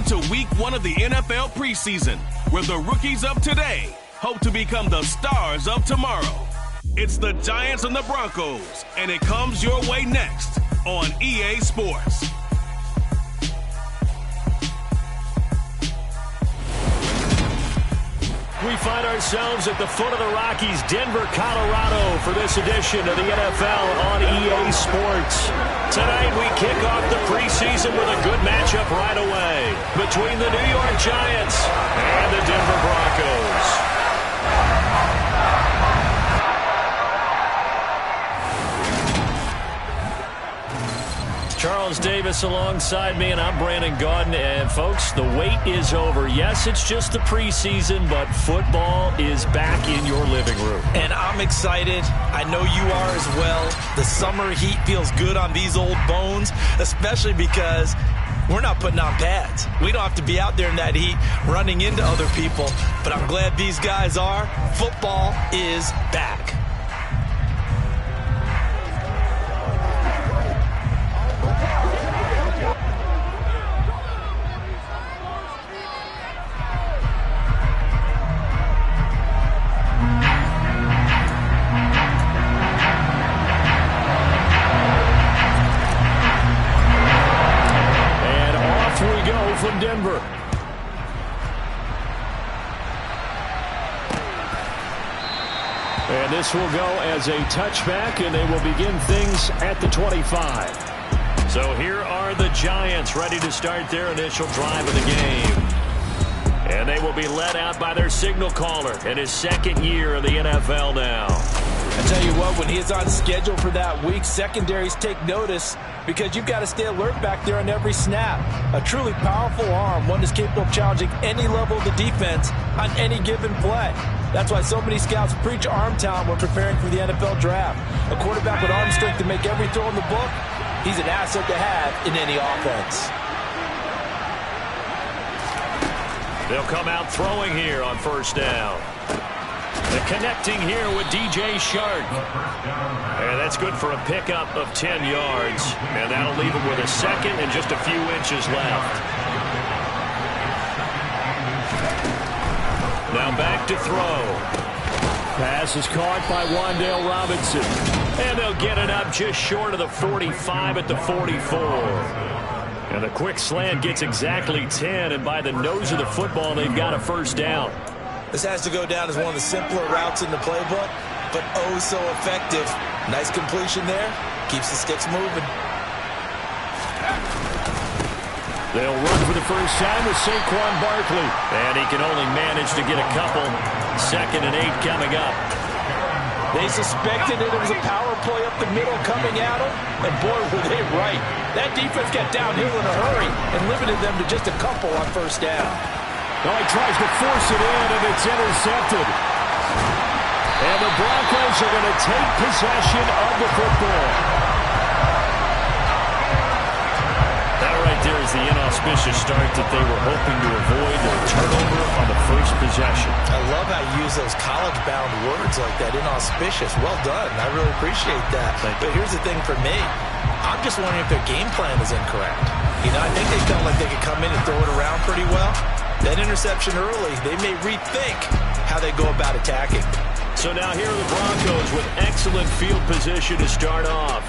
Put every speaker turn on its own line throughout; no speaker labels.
to week 1 of the NFL preseason, where the rookies of today hope to become the stars of tomorrow. It's the Giants and the Broncos, and it comes your way next on EA Sports.
We find ourselves at the foot of the Rockies, Denver, Colorado, for this edition of the NFL on EA Sports. Tonight we kick off the preseason with a good matchup right away between the New York Giants and the Denver Broncos. Charles Davis alongside me, and I'm Brandon Gaudin. And, folks, the wait is over. Yes, it's just the preseason, but football is back in your living room.
And I'm excited. I know you are as well. The summer heat feels good on these old bones, especially because we're not putting on pads. We don't have to be out there in that heat running into other people. But I'm glad these guys are. Football is back.
From Denver. And this will go as a touchback, and they will begin things at the 25. So here are the Giants ready to start their initial drive of the game. And they will be led out by their signal caller in his second year in the NFL now.
I tell you what, when he's on schedule for that week, secondaries take notice because you've got to stay alert back there on every snap. A truly powerful arm, one that's capable of challenging any level of the defense on any given play. That's why so many scouts preach arm talent when preparing for the NFL draft. A quarterback with arm strength to make every throw in the book, he's an asset to have in any offense.
They'll come out throwing here on first down. The connecting here with DJ Shark. And that's good for a pickup of 10 yards. And that'll leave him with a second and just a few inches left. Now back to throw. Pass is caught by Wan'Dale Robinson. And they'll get it up just short of the 45 at the 44. And the quick slant gets exactly 10. And by the nose of the football, they've got a first down.
This has to go down as one of the simpler routes in the playbook, but oh so effective. Nice completion there. Keeps the sticks moving.
They'll run for the first time with Saquon Barkley. And he can only manage to get a couple. 2nd and 8 coming up.
They suspected it was a power play up the middle coming at them, and boy, were they right. That defense got downhill in a hurry and limited them to just a couple on first down.
Oh, he tries to force it in, and it's intercepted. And the Broncos are going to take possession of the football. That right there is the inauspicious start that they were hoping to avoid, the turnover on the first possession.
I love how you use those college-bound words like that, inauspicious. Well done. I really appreciate that. But here's the thing for me. I'm just wondering if their game plan is incorrect. You know, I think they felt like they could come in and throw it around pretty well. That interception early, they may rethink how they go about attacking.
So now here are the Broncos with excellent field position to start off.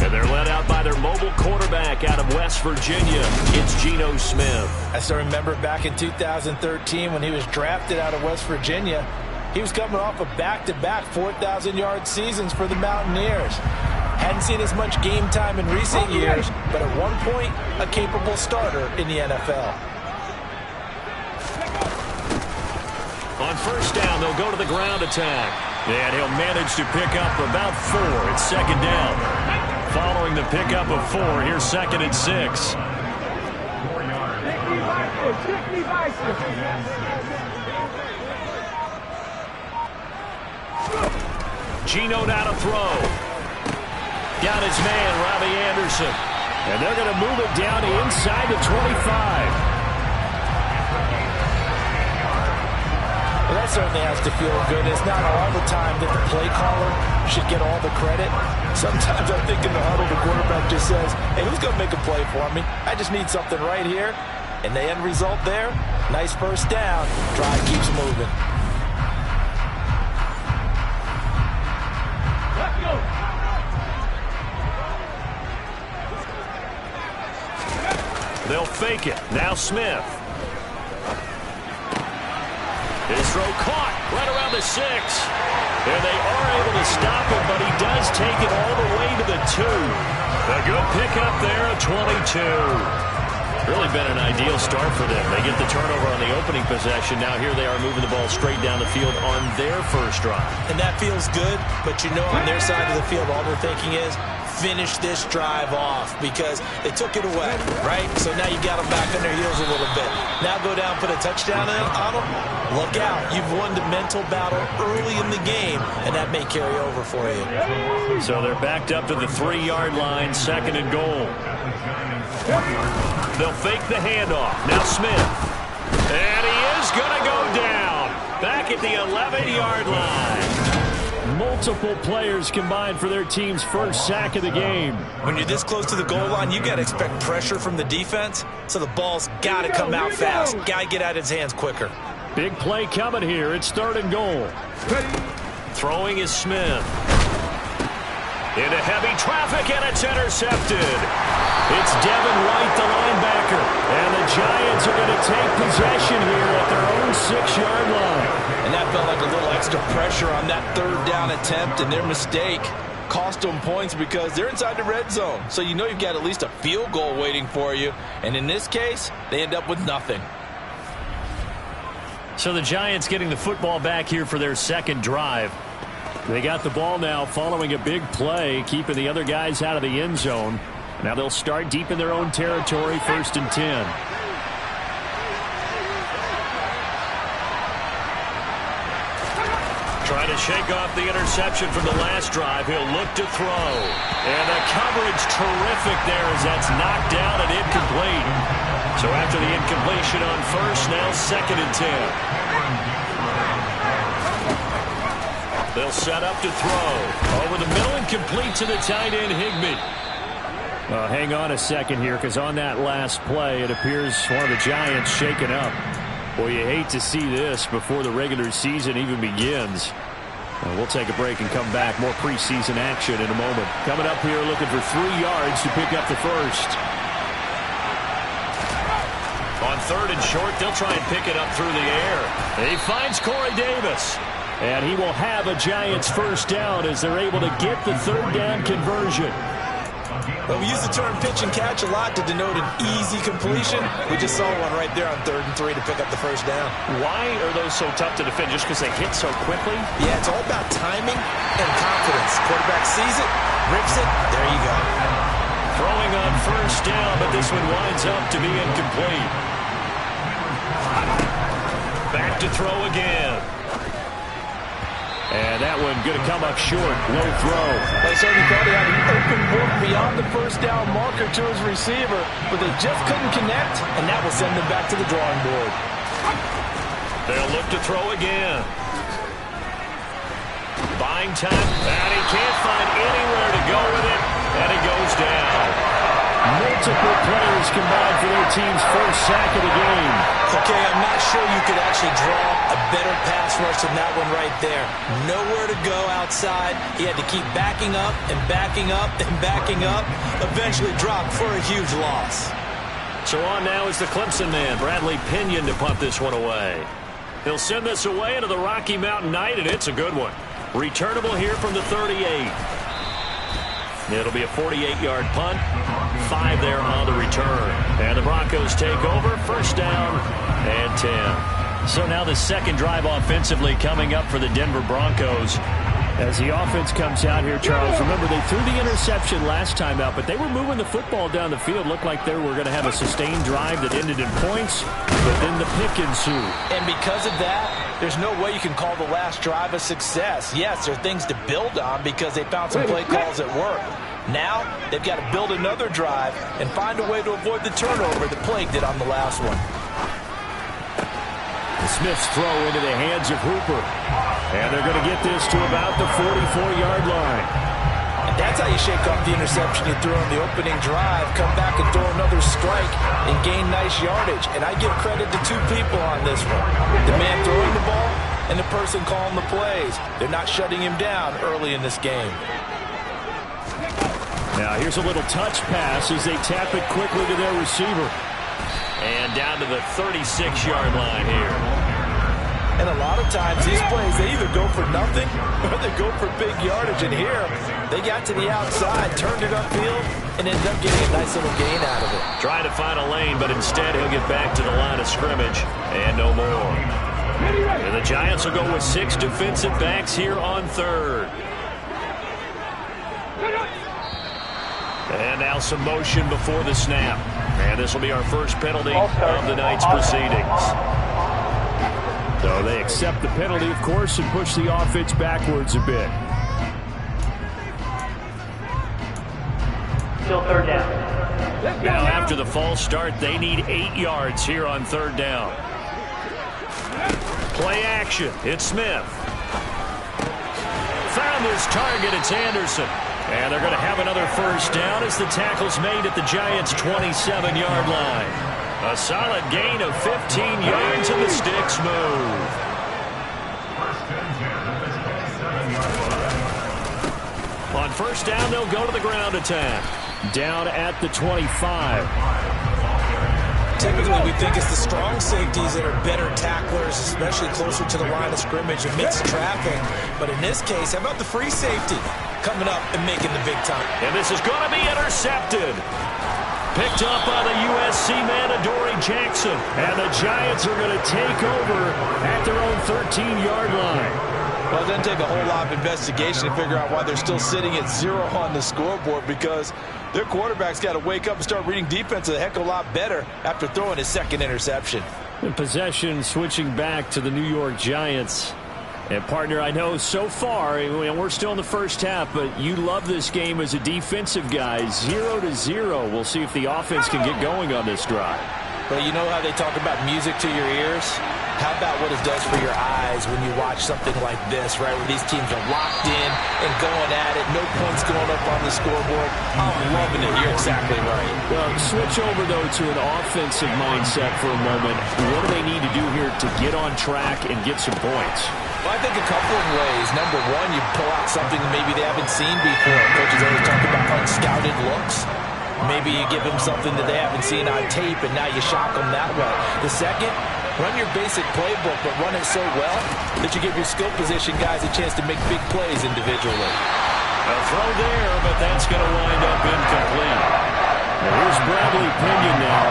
And they're led out by their mobile quarterback out of West Virginia. It's Geno Smith.
I still remember back in 2013 when he was drafted out of West Virginia. He was coming off of back-to-back 4,000-yard seasons for the Mountaineers. Hadn't seen as much game time in recent years, but at one point, a capable starter in the NFL.
On first down, they'll go to the ground attack. And he'll manage to pick up about 4. It's 2nd down. Following the pickup of 4, here's 2nd and 6. Geno now to throw. Got his man, Robbie Anderson. And they're going to move it down to inside the 25.
Well, that certainly has to feel good. It's not all the time that the play caller should get all the credit. Sometimes I think in the huddle, the quarterback just says, hey, who's going to make a play for me? I just need something right here. And the end result there, nice first down. Drive keeps moving.
Let's go. They'll fake it. Now Smith. His throw caught right around the 6. And they are able to stop him, but he does take it all the way to the 2. A good pickup there at 22. Really been an ideal start for them. They get the turnover on the opening possession. Now here they are moving the ball straight down the field on their first drive.
And that feels good, but you know on their side of the field, all they're thinking is, finish this drive off because they took it away, right? So now you got them back on their heels a little bit. Now go down, put a touchdown on them. Look out. You've won the mental battle early in the game, and that may carry over for you.
So they're backed up to the 3-yard line, 2nd and goal. They'll fake the handoff. Now Smith. And he is going to go down. Back at the 11-yard line. Multiple players combined for their team's first sack of the game.
When you're this close to the goal line, you got to expect pressure from the defense, so the ball's got to come out fast. Got to get out of his hands quicker.
Big play coming here. It's 3rd and goal. Throwing is Smith. Into heavy traffic, and it's intercepted. It's Devin White, the linebacker. And the Giants are going to take possession here at their own 6-yard line.
And that felt like a little extra pressure on that 3rd down attempt, and their mistake cost them points because they're inside the red zone. So you know you've got at least a field goal waiting for you. And in this case, they end up with nothing.
So the Giants getting the football back here for their 2nd drive. They got the ball now following a big play, keeping the other guys out of the end zone. Now they'll start deep in their own territory, 1st and 10. Trying to shake off the interception from the last drive. He'll look to throw. And the coverage terrific there as that's knocked down and incomplete. So after the incompletion on 1st, now 2nd and 10. They'll set up to throw. Over the middle and complete to the tight end, Higbee. Hang on a second here, because on that last play, it appears one of the Giants shaken up. Well, you hate to see this before the regular season even begins. We'll take a break and come back. More preseason action in a moment. Coming up here looking for 3 yards to pick up the 1st. On 3rd and short, they'll try and pick it up through the air. He finds Corey Davis. And he will have a Giants 1st down as they're able to get the 3rd down conversion.
Well, we use the term pitch and catch a lot to denote an easy completion. We just saw one right there on 3rd and 3 to pick up the 1st down.
Why are those so tough to defend? Just because they hit so quickly?
Yeah, it's all about timing and confidence. Quarterback sees it, rips it, there you go.
Throwing on 1st down, but this one winds up to be incomplete. Back to throw again. And that one going to come up short. Low throw.
They certainly thought he had an open book beyond the 1st down marker to his receiver, but they just couldn't connect, and that will send them back to the drawing board.
They'll look to throw again. Buying time, and he can't find anywhere to go with it, and it goes down. Multiple players combined for their team's 1st sack of the game.
Okay, I'm not sure you could actually draw a better pass rush than that one right there. Nowhere to go outside. He had to keep backing up and backing up and backing up. Eventually dropped for a huge loss.
So on now is the Clemson man, Bradley Pinion, to punt this one away. He'll send this away into the Rocky Mountain night, and it's a good one. Returnable here from the 38. It'll be a 48-yard punt. 5 there on the return. And the Broncos take over. 1st down and 10. So now the 2nd drive offensively coming up for the Denver Broncos. As the offense comes out here, Charles, remember they threw the interception last time out, but they were moving the football down the field. Looked like they were going to have a sustained drive that ended in points, but then the pick ensued.
And because of that, there's no way you can call the last drive a success. Yes, there are things to build on because they found some play calls at work. Now, they've got to build another drive and find a way to avoid the turnover that plagued it on the last one.
Smith's throw into the hands of Hooper. And they're going to get this to about the 44-yard line.
And That's how you shake off the interception you threw on the opening drive, come back and throw another strike and gain nice yardage. And I give credit to two people on this one. The man throwing the ball and the person calling the plays. They're not shutting him down early in this game.
Now here's a little touch pass as they tap it quickly to their receiver. And down to the 36-yard line here.
And a lot of times these plays, they either go for nothing or they go for big yardage. And here, they got to the outside, turned it upfield, and ended up getting a nice little gain out of it.
Trying to find a lane, but instead he'll get back to the line of scrimmage. And no more. And the Giants will go with 6 defensive backs here on third. And now some motion before the snap. And this will be our first penalty of the night's proceedings. So they accept the penalty, of course, and push the offense backwards a bit.
Still third down.
Now after the false start, they need 8 yards here on third down. Play action. It's Smith. Found his target. It's Anderson. And they're going to have another first down as the tackle's made at the Giants' 27-yard line. A solid gain of 15 yards and the sticks move. On first down, they'll go to the ground attack. Down at the 25.
Typically, we think it's the strong safeties that are better tacklers, especially closer to the line of scrimmage amidst traffic. But in this case, how about the free safety coming up and making the big time?
And this is going to be intercepted. Picked up by the USC man, Adoree Jackson. And the Giants are going to take over at their own 13-yard line.
Well, it doesn't take a whole lot of investigation to figure out why they're still sitting at 0 on the scoreboard, because their quarterback's got to wake up and start reading defense a heck of a lot better after throwing his second interception.
In possession switching back to the New York Giants. And, partner, I know so far, we're still in the first half, but you love this game as a defensive guy. 0-0. We'll see if the offense can get going on this drive.
But you know how they talk about music to your ears? How about what it does for your eyes when you watch something like this, right, where these teams are locked in and going at it, no points going up on the scoreboard? I'm loving it. You're exactly right.
Well, switch over, though, to an offensive mindset for a moment. What do they need to do here to get on track and get some points?
Well, I think a couple of ways. Number one, you pull out something that maybe they haven't seen before. Coaches always talk about unscouted looks. Maybe you give them something that they haven't seen on tape, and now you shock them that way. The second, run your basic playbook, but run it so well that you give your skill position guys a chance to make big plays individually.
A throw there, but that's going to wind up incomplete. Now here's Bradley Pinion now.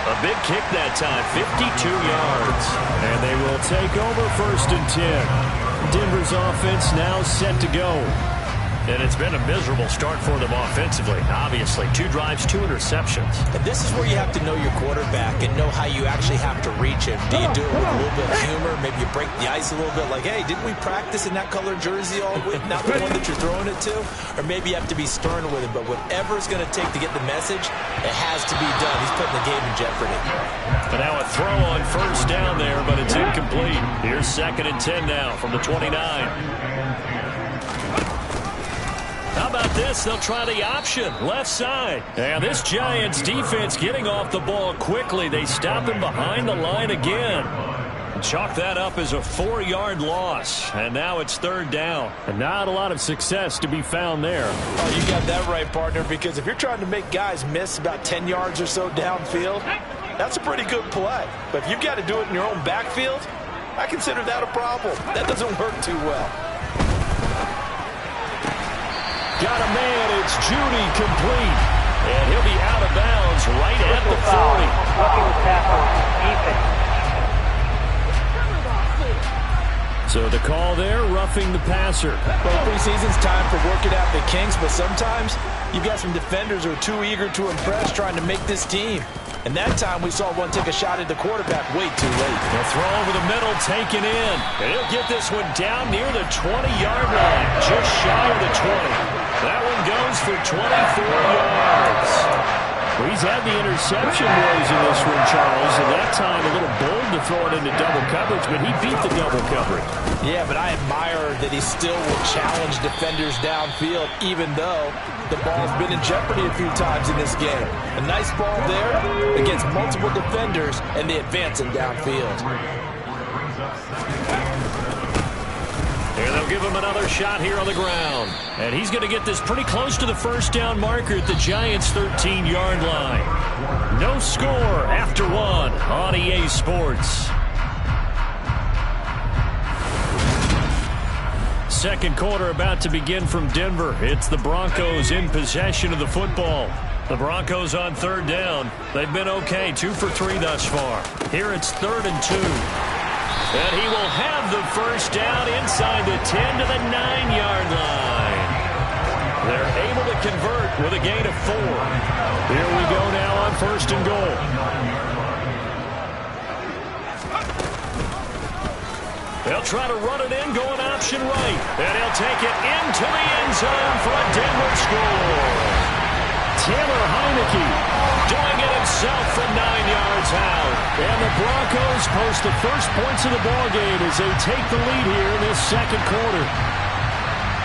A big kick that time, 52 yards. And they will take over 1st and 10. Denver's offense now set to go. And it's been a miserable start for them offensively. Obviously, 2 drives, 2 interceptions.
And this is where you have to know your quarterback and know how you actually have to reach him. Do you do it with a little bit of humor? Maybe you break the ice a little bit like, hey, didn't we practice in that color jersey all week? Not the one that you're throwing it to? Or maybe you have to be stern with him. But whatever it's going to take to get the message, it has to be done. He's putting the game in jeopardy.
And now a throw on first down there, but it's incomplete. Here's 2nd and 10 now from the 29. How about this? They'll try the option, left side. And this Giants defense getting off the ball quickly. They stop him behind the line again. Chalk that up as a 4-yard loss. And now it's 3rd down. And not a lot of success to be found there.
Oh, you got that right, partner, because if you're trying to make guys miss about 10 yards or so downfield, that's a pretty good play. But if you've got to do it in your own backfield, I consider that a problem. That doesn't work too well.
Got a man, it's Judy, complete. And he'll be out of bounds right at the 40.
Roughing the tackle, Ethan.
So the call there, roughing the passer.
Well, preseason's time for working out the kinks, but sometimes you've got some defenders who are too eager to impress trying to make this team. And that time we saw one take a shot at the quarterback way too late.
The throw over the middle, taken in. And he'll get this one down near the 20-yard line, just shy of the 20. That one goes for 24 yards. Well, he's had the interception woes in this one, Charles, and that time a little bold to throw it into double coverage, but he beat the double coverage. Yeah, but I admire that he still will challenge defenders downfield, even though the ball's been in jeopardy a few times in this game. A nice ball there against multiple defenders, and they advance him downfield. And they'll give him another shot here on the ground. And he's going to get this pretty close to the first down marker at the Giants' 13-yard line. No score after one on EA Sports. Second quarter about to begin from Denver. It's the Broncos in possession of the football. The Broncos on third down. They've been okay, 2 for 3 thus far. Here it's 3rd and 2. And he will have the first down inside the 10 to the 9-yard line. They're able to convert with a gain of 4. Here we go now on 1st and goal. They'll try to run it in, going option right. And he'll take it into the end zone for a Denver score. Taylor Heineke doing it himself from 9 yards out. And the Broncos post the first points of the ballgame as they take the lead here in this second quarter.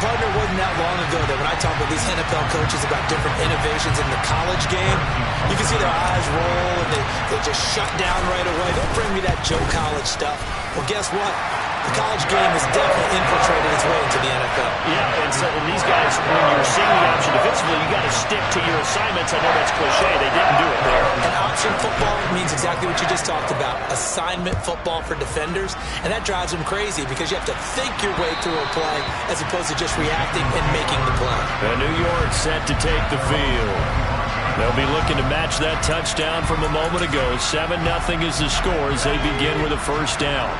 Partner, wasn't that long ago that when I talk with these NFL coaches about different innovations in the college game, you can see their eyes roll and they just shut down right away. Don't bring me that Joe College stuff. Well, guess what? The college game has definitely infiltrated its way into the NFL. Yeah, and so these guys, when you're seeing the option defensively, you got to stick to your assignments. I know that's cliche. They didn't do it there. And option football means exactly what you just talked about. Assignment football for defenders. And that drives them crazy because you have to think your way through a play as opposed to just reacting and making the play.
And New York set to take the field. They'll be looking to match that touchdown from a moment ago. 7-0 is the score as they begin with a first down.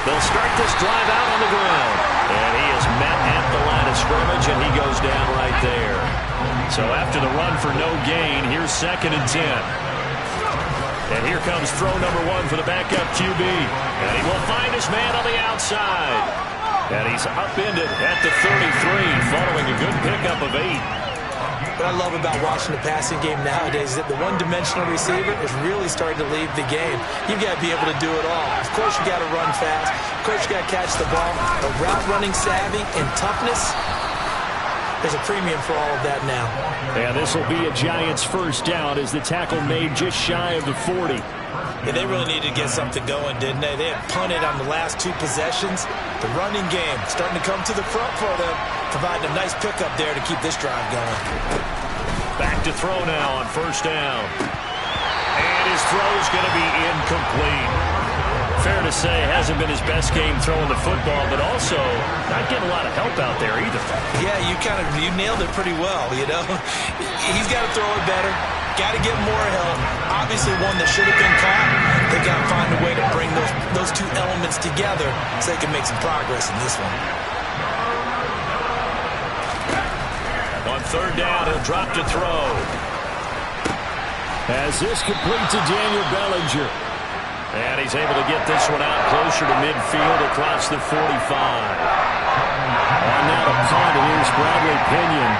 They'll start this drive out on the ground. And he is met at the line of scrimmage, and he goes down right there. So after the run for no gain, here's 2nd and 10. And here comes throw number 1 for the backup QB. And he will find his man on the outside. And he's upended at the 33, following a good pickup of 8.
What I love about watching the passing game nowadays is that the one-dimensional receiver is really starting to leave the game. You've got to be able to do it all. Of course, you got to run fast. Of course, you got to catch the ball. But route running savvy and toughness, there's a premium for all of that now.
And this will be a Giants first down as the tackle made just shy of the 40.
Yeah, they really needed to get something going, didn't they? They had punted on the last 2 possessions. The running game starting to come to the front for them, providing a nice pickup there to keep this drive going.
Back to throw now on first down. And his throw's going to be incomplete. Fair to say, hasn't been his best game throwing the football, but also not getting a lot of help out there either.
Yeah, you nailed it pretty well, you know. He's got to throw it better. Got to get more help. Obviously one that should have been caught. They got to find a way to bring those 2 elements together so they can make some progress in this one.
On third down, he'll drop to throw. As this complete to Daniel Bellinger. And he's able to get this one out closer to midfield across the 45. On now to punt, and here's Bradley Pinion.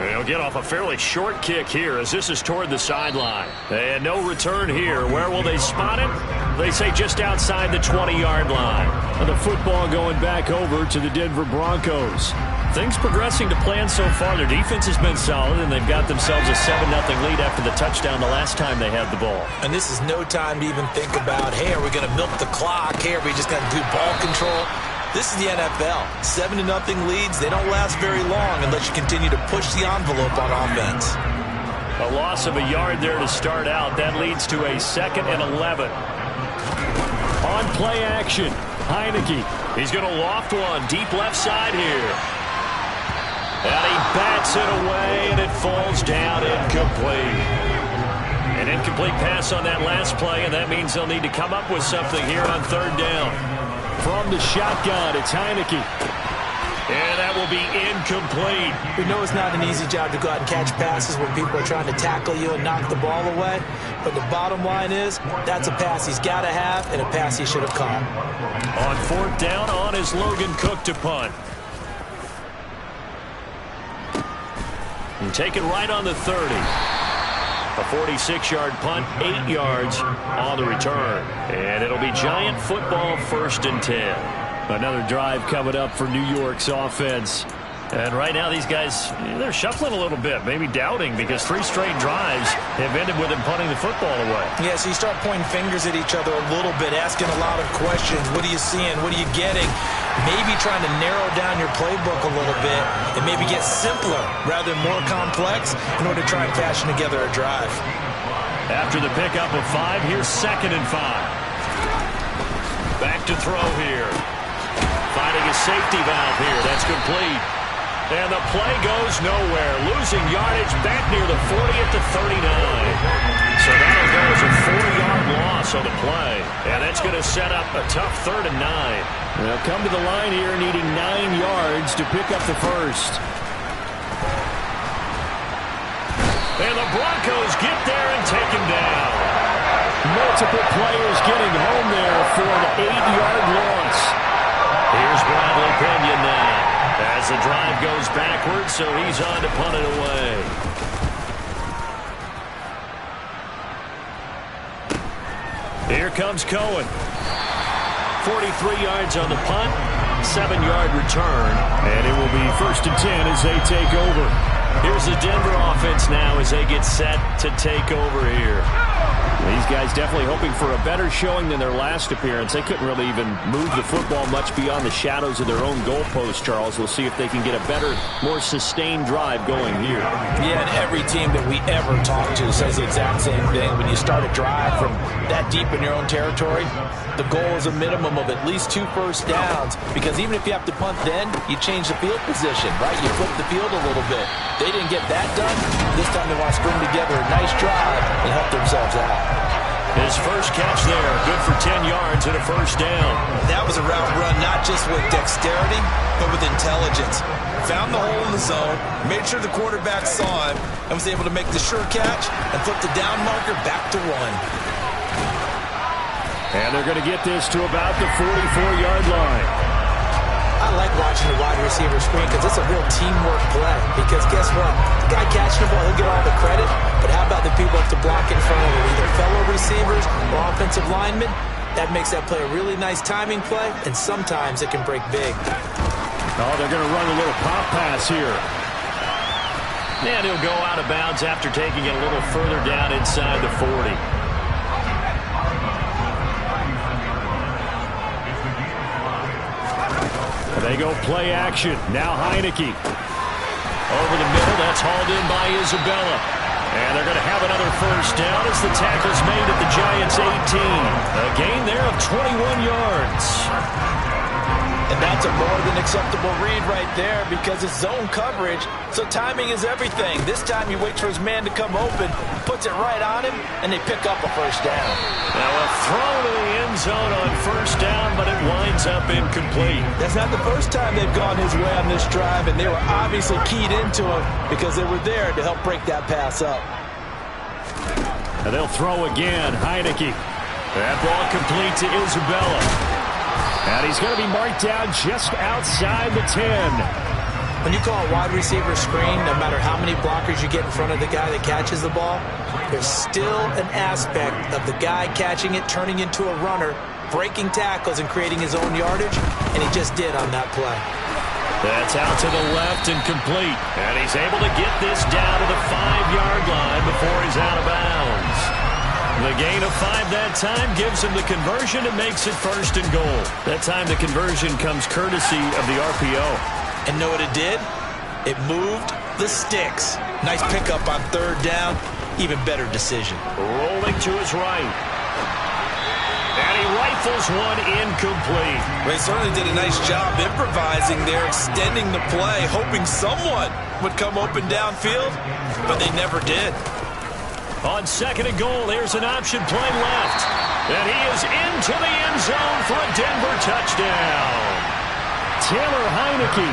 He'll get off a fairly short kick here as this is toward the sideline. And no return here. Where will they spot it? They say just outside the 20-yard line. And the football going back over to the Denver Broncos. Things progressing to plan so far. Their defense has been solid, and they've got themselves a 7-0 lead after the touchdown the last time they had the ball.
And this is no time to even think about, hey, are we going to milk the clock? Hey, are we just going to do ball control? This is the NFL. 7-0 leads, they don't last very long unless you continue to push the envelope on offense.
A loss of a yard there to start out. That leads to a 2nd and 11. On play action, Heineke. He's going to loft one deep left side here. And he bats it away, and it falls down incomplete. An incomplete pass on that last play, and that means they'll need to come up with something here on third down. From the shotgun, it's Heineke. And that will be incomplete.
We know it's not an easy job to go out and catch passes when people are trying to tackle you and knock the ball away. But the bottom line is, that's a pass he's got to have and a pass he should have caught.
On 4th down, on is Logan Cook to punt. And take it right on the 30. A 46-yard punt, 8 yards on the return. And it'll be Giant football, 1st and 10.
Another drive coming up for New York's offense. And right now these guys, they're shuffling a little bit, maybe doubting, because 3 straight drives have ended with them punting the football away.
Yeah, so you start pointing fingers at each other a little bit, asking a lot of questions. What are you seeing? What are you getting? Maybe trying to narrow down your playbook a little bit and maybe get simpler rather than more complex in order to try and fashion together a drive.
After the pickup of 5, here's 2nd and 5. Back to throw here. Finding a safety valve here. That's complete. And the play goes nowhere. Losing yardage back near the 40 at the 39. So that'll go as a 4-yard loss on the play. And that's going to set up a tough 3rd and 9.
They'll come to the line here needing 9 yards to pick up the first.
And the Broncos get there and take him down.
Multiple players getting home there for an 8-yard loss.
Here's Bradley Pinion now. As the drive goes backwards, so he's on to punt it away. Here comes Cohen. 43 yards on the punt, 7-yard return, and it will be 1st and 10 as they take over. Here's the Denver offense now as they get set to take over here.
These guys definitely hoping for a better showing than their last appearance. They couldn't really even move the football much beyond the shadows of their own goalpost, Charles. We'll see if they can get a better, more sustained drive going here.
Yeah, and every team that we ever talk to says the exact same thing. When you start a drive from that deep in your own territory, the goal is a minimum of at least 2 first downs, because even if you have to punt then, you change the field position, right? You flip the field a little bit. They didn't get that done. This time they want to string together a nice drive and help themselves out.
His first catch there, good for 10 yards and a 1st down.
That was a route run not just with dexterity, but with intelligence. Found the hole in the zone, made sure the quarterback saw him, and was able to make the sure catch and flip the down marker back to 1.
And they're going to get this to about the 44-yard line.
I like watching the wide receiver screen because it's a real teamwork play. Because guess what? The guy catching the ball, he'll get all the credit. But how about the people up to block in front of him, either fellow receivers or offensive linemen? That makes that play a really nice timing play, and sometimes it can break big.
Oh, they're going to run a little pop pass here.
And he'll go out of bounds after taking it a little further down inside the 40.
They go play action. Now Heineke.
Over the middle, that's hauled in by Isabella. And they're going to have another 1st down as the tackle's made at the Giants' 18. A gain there of 21 yards.
And that's a more than acceptable read right there because it's zone coverage, so timing is everything. This time he waits for his man to come open, puts it right on him, and they pick up a 1st down.
Now a throw to the end zone on 1st down, but it winds up incomplete.
That's not the first time they've gone his way on this drive, and they were obviously keyed into him because they were there to help break that pass up.
And they'll throw again. Heineke.
That ball complete to Isabella.
And he's going to be marked down just outside the 10.
When you call a wide receiver screen, no matter how many blockers you get in front of the guy that catches the ball, there's still an aspect of the guy catching it, turning into a runner, breaking tackles and creating his own yardage, and he just did on that play.
That's out to the left and complete. And he's able to get this down to the 5-yard line before he's out of bounds. The gain of 5 that time gives him the conversion and makes it 1st and goal. That time the conversion comes courtesy of the RPO.
And know what it did? It moved the sticks. Nice pickup on 3rd down. Even better decision.
Rolling to his right. And he rifles one incomplete.
They certainly did a nice job improvising there, extending the play, hoping someone would come open downfield, but they never did.
On 2nd and goal, there's an option play left. And he is into the end zone for a Denver touchdown.
Taylor Heineke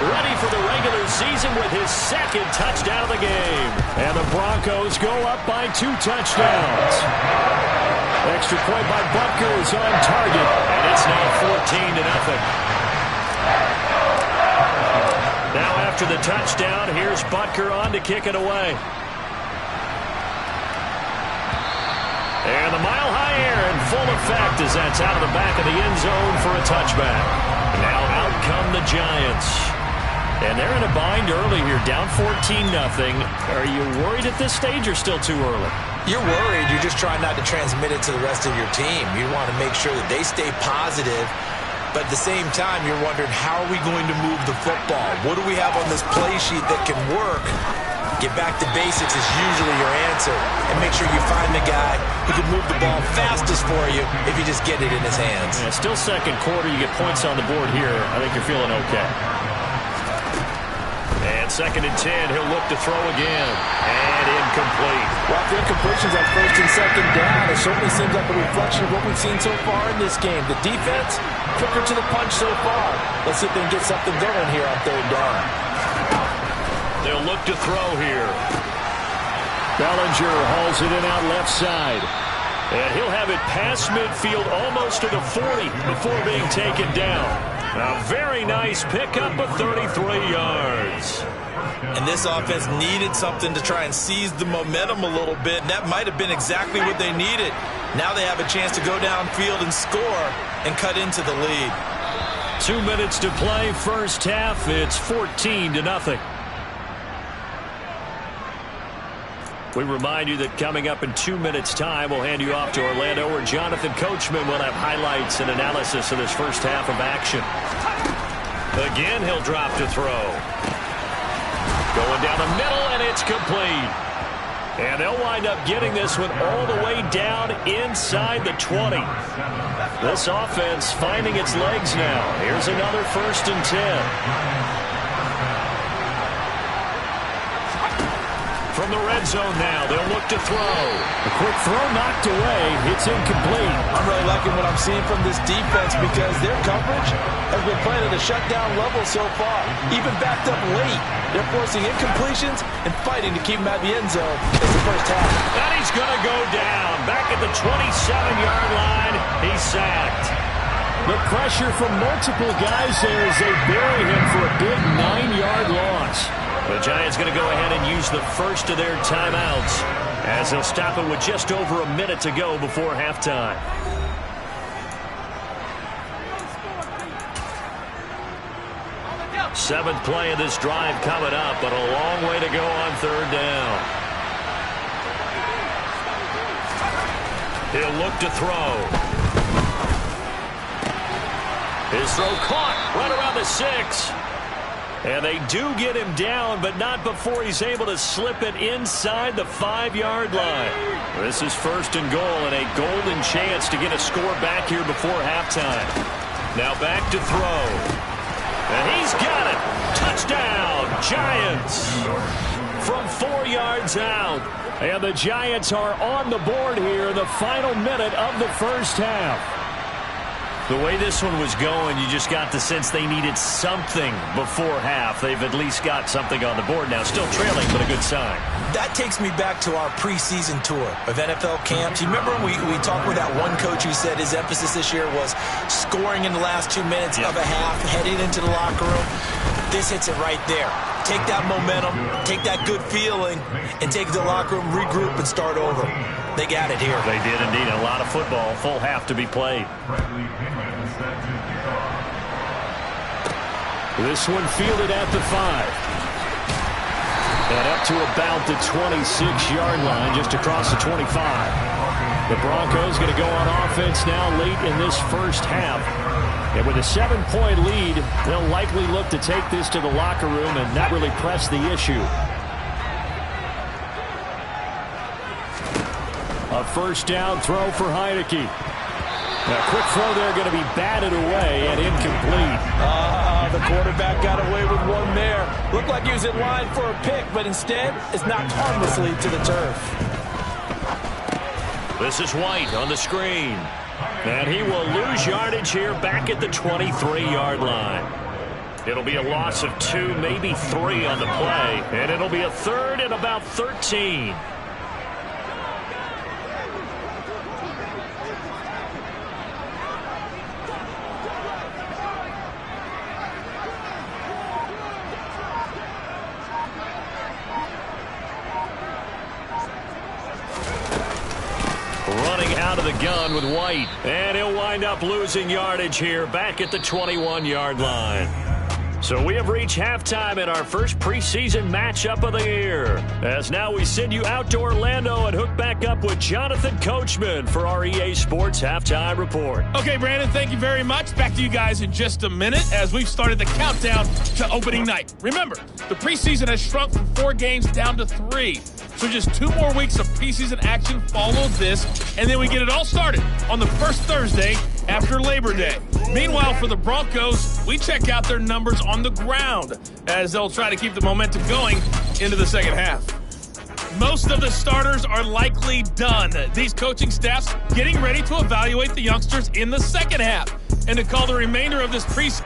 ready for the regular season with his second touchdown of the game. And the Broncos go up by 2 touchdowns. Extra point by Butker is on target, and it's now 14-0. Now after the touchdown, here's Butker on to kick it away. And the mile-high air in full effect as that's out of the back of the end zone for a touchback. Now out come the Giants. And they're in a bind early here, down 14-0. Are you worried at this stage or still too early?
You're worried. You're just trying not to transmit it to the rest of your team. You want to make sure that they stay positive. But at the same time, you're wondering, how are we going to move the football? What do we have on this play sheet that can work? Get back to basics is usually your answer. And make sure you find the guy who can move the ball fastest for you if you just get it in his hands.
Yeah, still second quarter. You get points on the board here. I think you're feeling okay. And 2nd and 10. He'll look to throw again. And incomplete.
Well, after incompletions on 1st and 2nd down, it certainly seems like a reflection of what we've seen so far in this game. The defense, quicker to the punch so far. Let's see if they can get something going here on 3rd down.
They'll look to throw here. Bellinger hauls it in out left side. And he'll have it past midfield almost to the 40 before being taken down. A very nice pickup of 33 yards.
And this offense needed something to try and seize the momentum a little bit. And that might have been exactly what they needed. Now they have a chance to go downfield and score and cut into the lead.
2 minutes to play, first half. It's 14-0. We remind you that coming up in 2 minutes' time, we'll hand you off to Orlando, where Jonathan Coachman will have highlights and analysis of this first half of action. Again, he'll drop to throw. Going down the middle, and it's complete. And they'll wind up getting this one all the way down inside the 20. This offense finding its legs now. Here's another 1st and 10. From the red zone now, they'll look to throw. A quick throw knocked away. It's incomplete.
I'm really liking what I'm seeing from this defense because their coverage has been playing at a shutdown level so far. Even backed up late, they're forcing incompletions and fighting to keep him at the end zone as the first half.
And he's going to go down. Back at the 27-yard line, he's sacked. The pressure from multiple guys there as they bury him for a big 9-yard loss. The Giants going to go ahead and use the first of their timeouts as they'll stop it with just over a minute to go before halftime. Seventh play of this drive coming up, but a long way to go on 3rd down. He'll look to throw. His throw caught right around the 6. And they do get him down, but not before he's able to slip it inside the 5-yard line. This is 1st and goal and a golden chance to get a score back here before halftime. Now back to throw. And he's got it. Touchdown, Giants. From 4 yards out. And the Giants are on the board here in the final minute of the first half. The way this one was going, you just got the sense they needed something before half. They've at least got something on the board now. Still trailing, but a good sign.
That takes me back to our preseason tour of NFL camps. You remember we talked with that one coach who said his emphasis this year was scoring in the last 2 minutes of a half, heading into the locker room. This hits it right there. Take that momentum, take that good feeling, and take it to the locker room, regroup, and start over. They got it here.
They did indeed. A lot of football, full half to be played. This one fielded at the 5. And up to about the 26-yard line, just across the 25. The Broncos going to go on offense now late in this first half. And with a 7-point lead, they'll likely look to take this to the locker room and not really press the issue. A 1st down throw for Heineke. A quick throw there going to be batted away and incomplete.
The quarterback got away with one there. Looked like he was in line for a pick, but instead it's knocked harmlessly to the turf.
This is White on the screen. And he will lose yardage here back at the 23-yard line. It'll be a loss of 2, maybe 3 on the play, and it'll be a 3rd and about 13. Running out of the gun with White, and he'll wind up losing yardage here back at the 21-yard line. So we have reached halftime in our first preseason matchup of the year. As now we send you out to Orlando and hook back up with Jonathan Coachman for our EA Sports Halftime Report.
Okay, Brandon, thank you very much. Back to you guys in just a minute as we've started the countdown to opening night. Remember, the preseason has shrunk from 4 games down to 3. So just 2 more weeks of preseason action follow this, and then we get it all started on the first Thursday after Labor Day. Meanwhile, for the Broncos, we check out their numbers on the ground as they'll try to keep the momentum going into the second half. Most of the starters are likely done. These coaching staffs getting ready to evaluate the youngsters in the second half and to call the remainder of this preseason.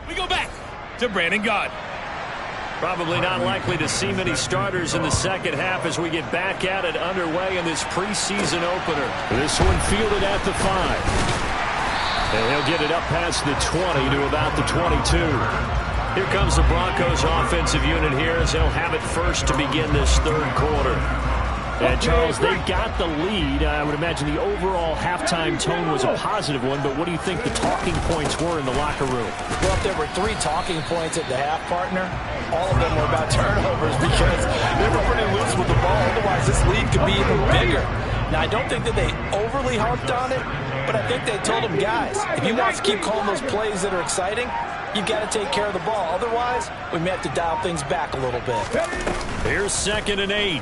We go back to Brandon Gaud.
Probably not likely to see many starters in the second half as we get back at it underway in this preseason opener. This one fielded at the 5. And he'll get it up past the 20 to about the 22. Here comes the Broncos offensive unit here as they'll have it first to begin this third quarter. And Charles, they got the lead. I would imagine the overall halftime tone was a positive one, but what do you think the talking points were in the locker room?
Well, if there were 3 talking points at the half, partner, all of them were about turnovers because they were pretty loose with the ball. Otherwise, this lead could be even bigger. Now, I don't think that they overly harped on it, but I think they told them, guys, if you want to keep calling those plays that are exciting, you've got to take care of the ball. Otherwise, we may have to dial things back a little bit.
Here's 2nd and 8.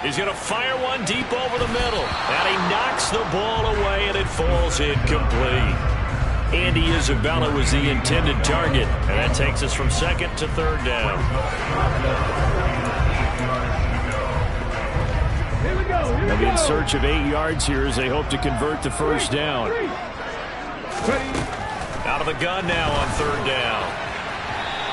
He's going to fire one deep over the middle. And he knocks the ball away, and it falls incomplete. Andy Isabella was the intended target. And that takes us from second to third down.
They'll be in search of 8 yards here as they hope to convert the first down.
Out of the gun now on third down.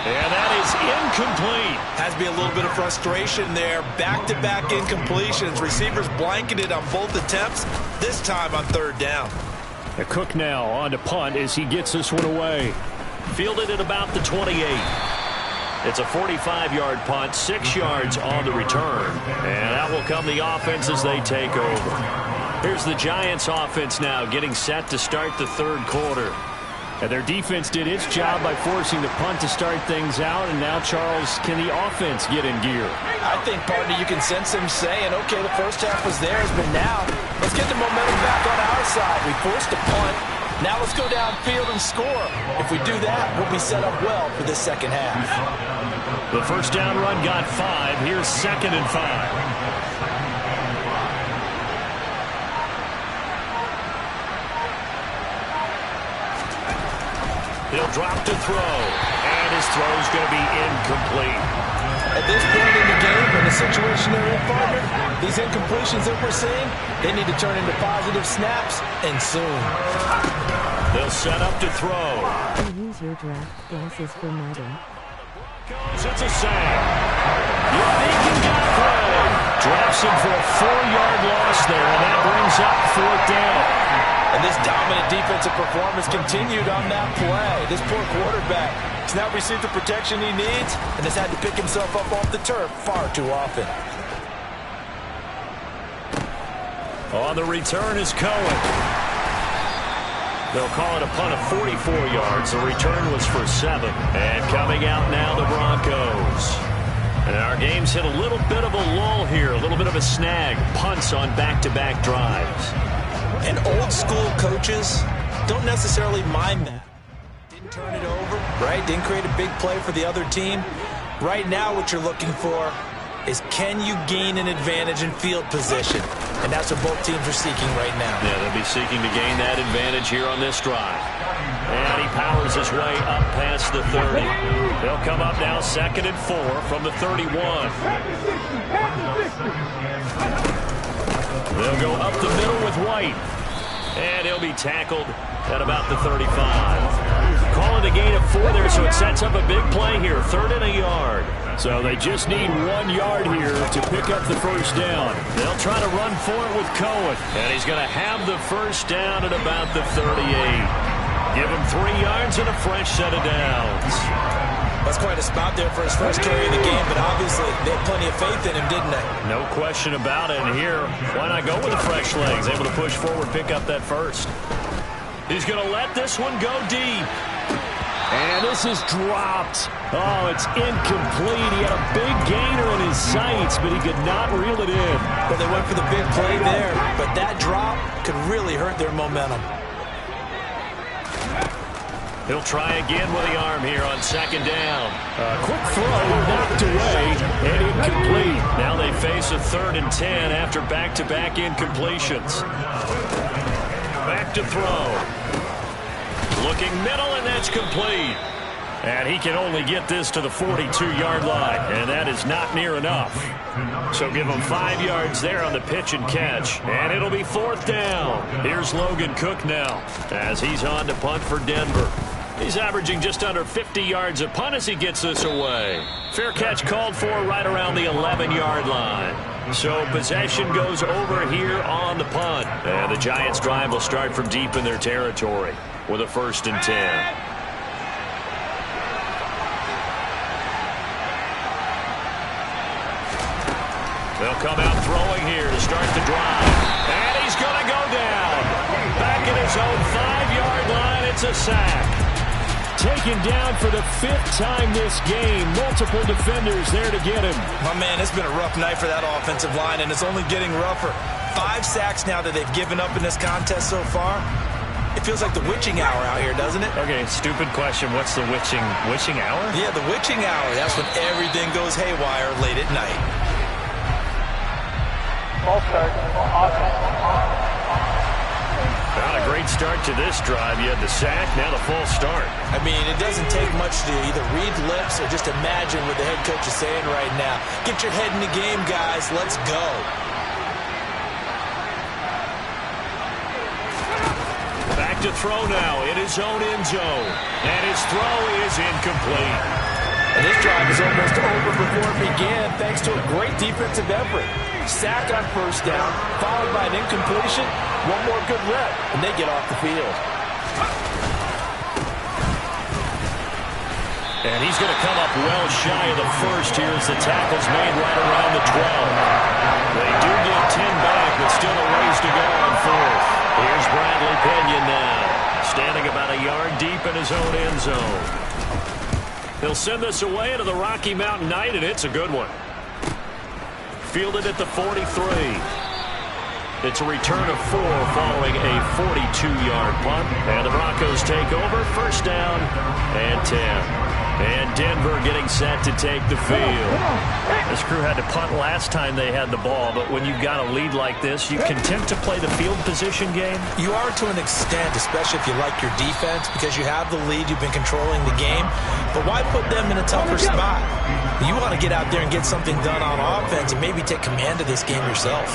And that is incomplete.
Has to be a little bit of frustration there. Back-to-back incompletions. Receivers blanketed on both attempts, this time on third down.
A Cook now on to punt as he gets this one away.
Fielded at about the 28. It's a 45-yard punt, 6 yards on the return. And that will come the offense as they take over. Here's the Giants offense now getting set to start the third quarter.
And their defense did its job by forcing the punt to start things out. And now, Charles, can the offense get in gear?
I think, partner, you can sense them saying, okay, the first half was theirs, but now let's get the momentum back on our side. We forced a punt. Now let's go downfield and score. If we do that, we'll be set up well for this second half.
The first down run got 5. Here's 2nd and 5. He'll drop to throw, and his throw is going to be incomplete.
At this point in the game, in the situation they're in, partner, these incompletions that we're seeing, they need to turn into positive snaps, and soon.
They'll set up to throw.
Use your draft glasses for Madden.
It's a sack. Yannick Ngakoue drops him for a 4-yard loss there, and that brings up 4th down.
And this dominant defensive performance continued on that play. This poor quarterback has not received the protection he needs and has had to pick himself up off the turf far too often.
On the return is Cohen. They'll call it a punt of 44 yards. The return was for 7. And coming out now, the Broncos. And our game's hit a little bit of a lull here, a little bit of a snag. Punts on back-to-back drives.
And old-school coaches don't necessarily mind that. Didn't turn it over, right? Didn't create a big play for the other team. Right now, what you're looking for is can you gain an advantage in field position? And that's what both teams are seeking right now.
Yeah, they'll be seeking to gain that advantage here on this drive. And he powers his way up past the 30. They'll come up now 2nd and 4 from the 31. They'll go up the middle with White. And he'll be tackled at about the 35. Calling a gain of 4 there, so it sets up a big play here. 3rd and a yard.
So they just need 1 yard here to pick up the first down.
They'll try to run for it with Cohen. And he's going to have the first down at about the 38. Give him 3 yards and a fresh set of downs.
That's quite a spot there for his first carry of the game, but obviously they had plenty of faith in him, didn't they?
No question about it. And here, why not go with the fresh legs? Able to push forward, pick up that first. He's going to let this one go deep.
And this is dropped. Oh, it's incomplete. He had a big gainer in his sights, but he could not reel it in.
Well, they went for the big play there, but that drop could really hurt their momentum.
He'll try again with the arm here on 2nd down.
Quick throw, knocked away, and incomplete.
Now they face a 3rd and 10 after back-to-back incompletions. Back to throw. Looking middle, and that's complete. And he can only get this to the 42-yard line, and that is not near enough. So give him 5 yards there on the pitch and catch, and it'll be 4th down. Here's Logan Cook now as he's on to punt for Denver. He's averaging just under 50 yards a punt as he gets this away. Fair catch called for right around the 11-yard line. So possession goes over here on the punt. And the Giants' drive will start from deep in their territory with a 1st and 10. They'll come out throwing here to start the drive. And he's going to go down. Back at his own 5-yard line, it's a sack.
Taken down for the 5th time this game. Multiple defenders there to get him.
My man, it's been a rough night for that offensive line, and it's only getting rougher. 5 sacks now that they've given up in this contest so far. It feels like the witching hour out here, doesn't it?
Okay, stupid question. What's the witching hour?
Yeah, the witching hour. That's when everything goes haywire late at night.
False start. Offense.
Not a great start to this drive. You had the sack, now the false start.
I mean, it doesn't take much to either read lips or just imagine what the head coach is saying right now. Get your head in the game, guys. Let's go.
Back to throw now in his own end zone. And his throw is incomplete.
And this drive is almost over before it began thanks to a great defensive effort. Sack on first down, followed by an incompletion. One more good rep, and they get off the field.
And he's going to come up well shy of the first here as the tackle's made right around the 12. They do get 10 back, but still a ways to go on fourth. Here's Bradley Pinion now, standing about a yard deep in his own end zone. He'll send this away to the Rocky Mountain Night, and it's a good one. Fielded at the 43. It's a return of 4 following a 42-yard punt. And the Broncos take over. First down and 10. And Denver getting set to take the field. This crew had to punt last time they had the ball, but when you've got a lead like this, you content to play the field position game?
You are to an extent, especially if you like your defense, because you have the lead, you've been controlling the game. But why put them in a tougher spot? You want to get out there and get something done on offense and maybe take command of this game yourself.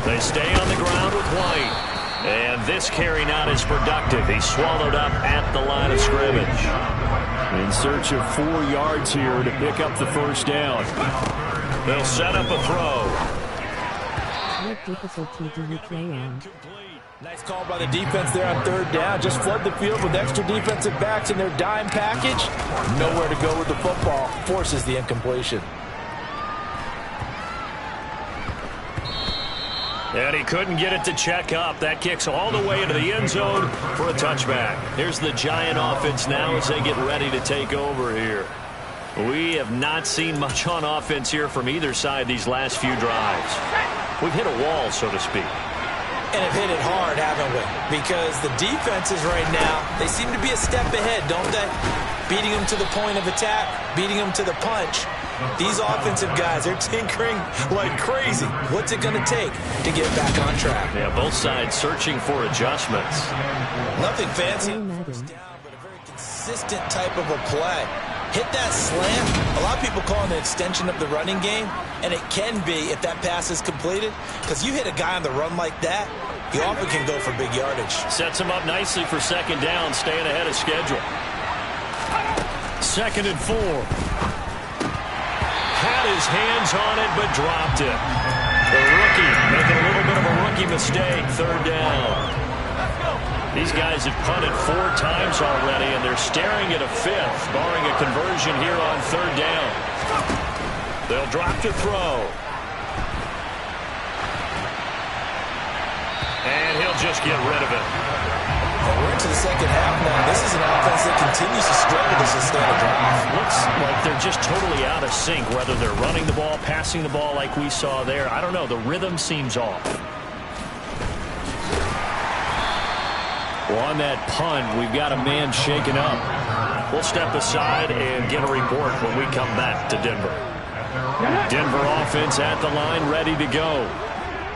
They stay on the ground with White. And this carry not as productive. He's swallowed up at the line of scrimmage. In search of 4 yards here to pick up the first down. They'll set up a throw.
What difficulty do you play on?
Nice call by the defense there on third down. Just flood the field with extra defensive backs in their dime package. Nowhere to go with the football. Forces the incompletion.
And he couldn't get it to check up. That kicks all the way into the end zone for a touchback. Here's the Giant offense now as they get ready to take over here. We have not seen much on offense here from either side these last few drives. We've hit a wall, so to speak.
And have hit it hard, haven't we? Because the defenses right now, they seem to be a step ahead, don't they? Beating them to the point of attack, beating them to the punch. These offensive guys, they're tinkering like crazy. What's it going to take to get back on track?
Yeah, both sides searching for adjustments.
Nothing fancy, first down, but a very consistent type of a play. Hit that slant. A lot of people call it an extension of the running game, and it can be if that pass is completed, because you hit a guy on the run like that, you often can go for big yardage.
Sets him up nicely for second down, staying ahead of schedule. 2nd and 4. Had his hands on it, but dropped it. The rookie making a little bit of a rookie mistake. 3rd down. These guys have punted 4 times already, and they're staring at a 5th, barring a conversion here on 3rd down. They'll drop to throw. And he'll just get rid of it.
And we're into the second half now. This is an offense that continues to struggle to sustain a drive.
Looks like they're just totally out of sync, whether they're running the ball, passing the ball like we saw there. I don't know. The rhythm seems off. Well, on that punt, we've got a man shaken up. We'll step aside and get a report when we come back to Denver. Denver offense at the line, ready to go.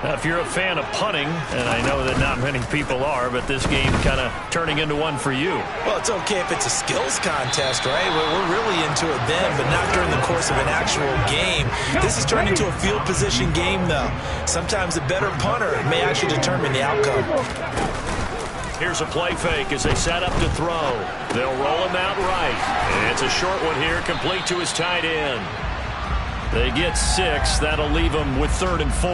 Now, if you're a fan of punting, and I know that not many people are, but this game kind of turning into one for you.
Well, it's okay if it's a skills contest, right? We're really into it then, but not during the course of an actual game. This has turned into a field position game, though. Sometimes a better punter may actually determine the outcome.
Here's a play fake as they set up to throw. They'll roll him out right. And it's a short one here, complete to his tight end. They get 6. That'll leave them with 3rd and 4.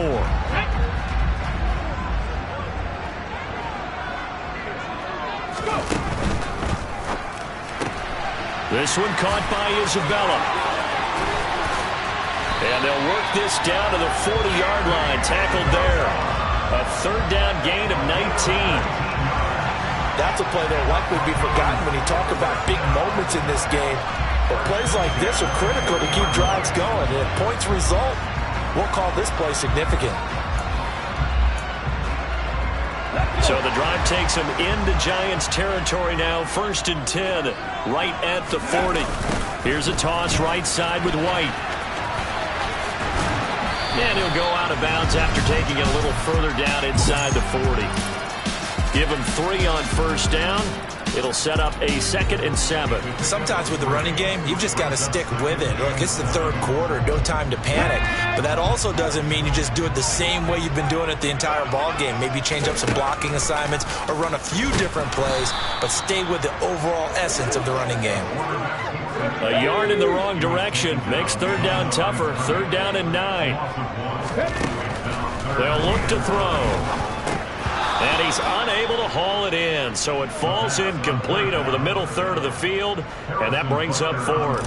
This one caught by Isabella. And they'll work this down to the 40-yard line. Tackled there. A 3rd down gain of 19.
That's a play that will likely be forgotten when you talk about big moments in this game. But plays like this are critical to keep drives going. And if points result, we'll call this play significant.
So the drive takes them into Giants territory now. 1st and 10, right at the 40. Here's a toss right side with White. And he'll go out of bounds after taking it a little further down inside the 40. Give him 3 on first down. It'll set up a 2nd and 7.
Sometimes with the running game, you've just got to stick with it. Look, it's the 3rd quarter, no time to panic. But that also doesn't mean you just do it the same way you've been doing it the entire ball game. Maybe change up some blocking assignments or run a few different plays, but stay with the overall essence of the running game.
A yard in the wrong direction makes 3rd down tougher. 3rd down and 9. They'll look to throw. And he's unable to haul it in, so it falls incomplete over the middle 3rd of the field, and that brings up 4th.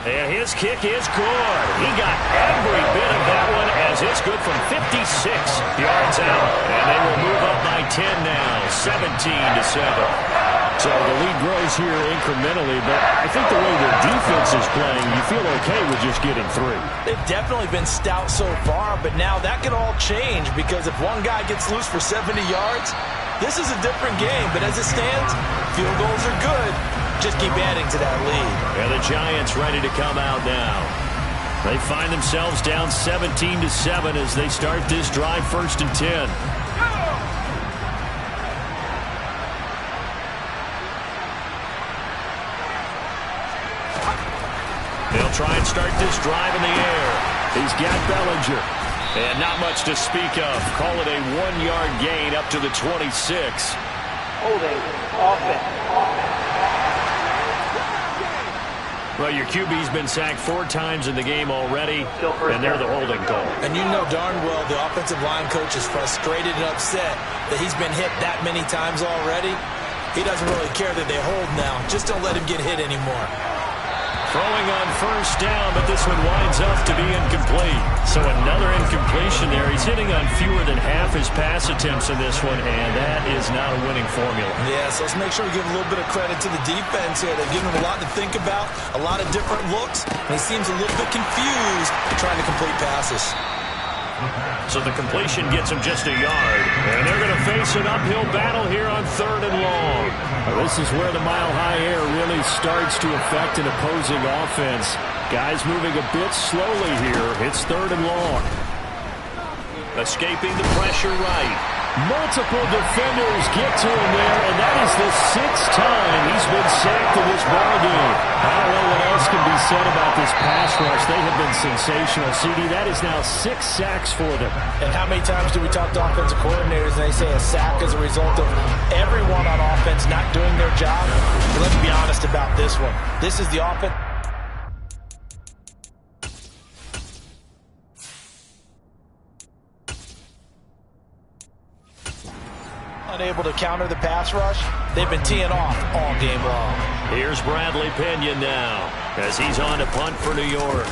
And his kick is good. He got every bit of that one as it's good from 56 yards out. And they will move up by 10 now, 17-7.
So the lead grows here incrementally, but I think the way the defense is playing, you feel okay with just getting 3.
They've definitely been stout so far, but now that can all change because if one guy gets loose for 70 yards, this is a different game. But as it stands, field goals are good. Just keep adding to that lead.
And the Giants ready to come out now. They find themselves down 17-7 as they start this drive 1st and 10. They'll try and start this drive in the air. He's got Bellinger. And not much to speak of. Call it a 1-yard gain up to the 26.
Holding. Offense.
Well, your QB's been sacked 4 times in the game already, and they're the holding call.
And you know darn well the offensive line coach is frustrated and upset that he's been hit that many times already. He doesn't really care that they hold now. Just don't let him get hit anymore.
Throwing on first down, but this one winds up to be incomplete. So another incompletion there. He's hitting on fewer than half his pass attempts in this one, and that is not a winning formula.
Yeah, so let's make sure we give a little bit of credit to the defense here. They've given him a lot to think about, a lot of different looks, and he seems a little bit confused trying to complete passes.
So the completion gets him just a yard. And they're going to face an uphill battle here on 3rd and long.
Well, this is where the mile-high air really starts to affect an opposing offense. Guys moving a bit slowly here. It's 3rd and long.
Escaping the pressure right.
Multiple defenders get to him there, and that is the 6th time he's been sacked in this ballgame. I don't know what else can be said about this pass rush. They have been sensational. CD, that is now 6 sacks for them.
And how many times do we talk to offensive coordinators and they say a sack is a result of everyone on offense not doing their job? But let's be honest about this one. This is the offense. Unable to counter the pass rush. They've been teeing off all game long.
Here's Bradley Pinion now as he's on to punt for New York.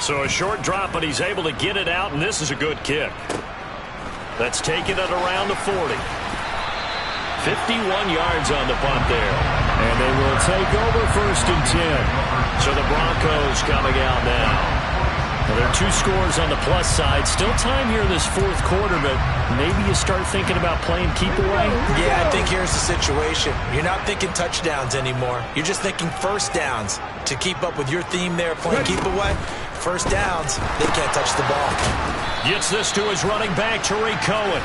So a short drop, but he's able to get it out, and this is a good kick. That's taken it around the 40. 51 yards on the punt there.
And they will take over 1st and 10.
So the Broncos coming out now. Well, there are 2 scores on the plus side. Still time here in this 4th quarter, but maybe you start thinking about playing keep away?
Yeah, I think here's the situation. You're not thinking touchdowns anymore. You're just thinking first downs. To keep up with your theme there, playing keep away, first downs, they can't touch the ball.
Gets this to his running back, Tariq Cohen.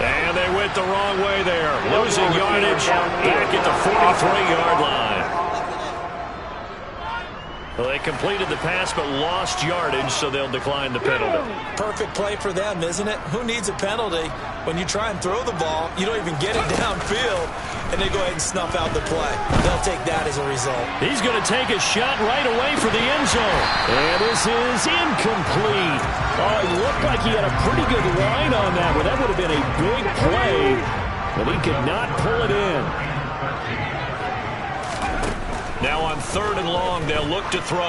And they went the wrong way there. Losing yardage back at the 43-yard line. Well, they completed the pass but lost yardage, so they'll decline the penalty.
Perfect play for them, isn't it? Who needs a penalty? When you try and throw the ball, you don't even get it downfield, and they go ahead and snuff out the play. They'll take that as a result.
He's going to take a shot right away for the end zone.
And this is incomplete. Oh, it looked like he had a pretty good line on that, but that would have been a big play, but he could not pull it in.
Now on 3rd and long, they'll look to throw.